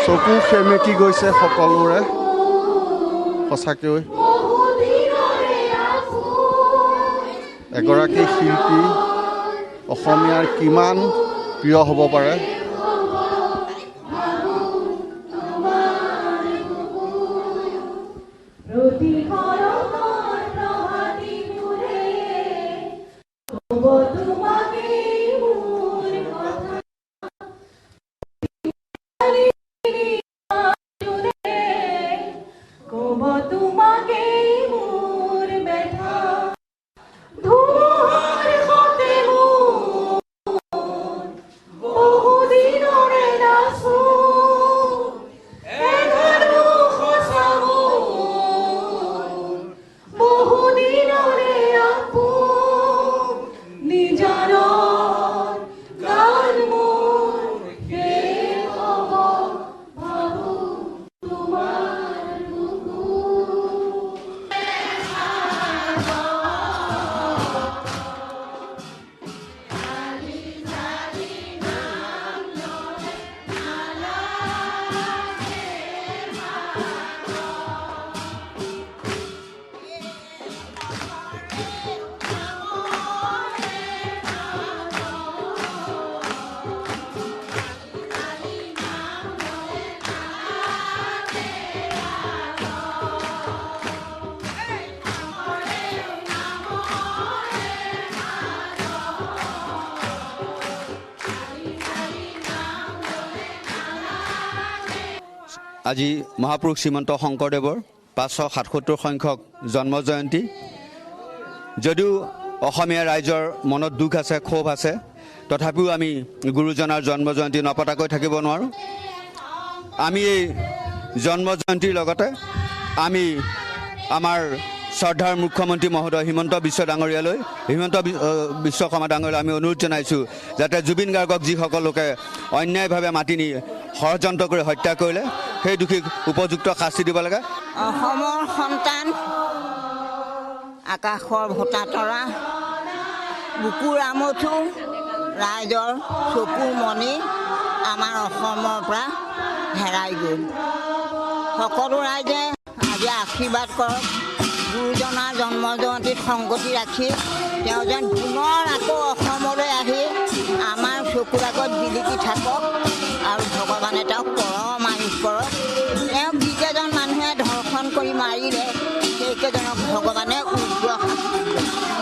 চকু সেমেকি গৈছে সকলোৰে সঁচাকৈ এগৰাকী শিল্পী অসমীয়াৰ কিমান প্ৰিয় হ'ব পাৰে আজি মহাপুৰুষ শ্ৰীমন্ত শংকৰদেৱৰ 577 সংখ্যক জন্ম জয়ন্তী যদিও অসমীয়া ৰাইজৰ মনত দুখ আছে ক্ষোভ আছে তথাপিও আমি গুৰুজনাৰ জন্ম জয়ন্তী নপতাকৈ থাকিব নোৱাৰোঁ আমি এই জন্ম জয়ন্তীৰ লগতে আমি আমাৰ শ্ৰদ্ধাৰ মুখ্যমন্ত্ৰী মহোদয় হিমন্ত বিশ্ব ডাঙৰীয়ালৈ হিমন্ত বিশ্ব শৰ্মা ডাঙৰীয়ালৈ আমি অনুৰোধ জনাইছোঁ যাতে জুবিন গাৰ্গক যিসকল লোকে অন্যায়ভাৱে মাতি নি ষড়যন্ত্ৰ কৰি হত্যা কৰিলে সেই দোষীক উপযুক্ত শাস্তি দিব লাগে অসমৰ সন্তান আকাশৰ ভোটা তৰা বুকুৰ আমঠু ৰাইজৰ চকুৰ মণি আমাৰ অসমৰ পৰা হেৰাই গ'ল সকলো ৰাইজে আজি আশীৰ্বাদ কৰক গুৰুজনাৰ জন্ম জয়ন্তীত সংগতি ৰাখি তেওঁ যেন পুনৰ আকৌ অসমলৈ আহি আমাৰ চকুৰ আগত জিলিকি থাকক আৰু ভগৱানে তেওঁক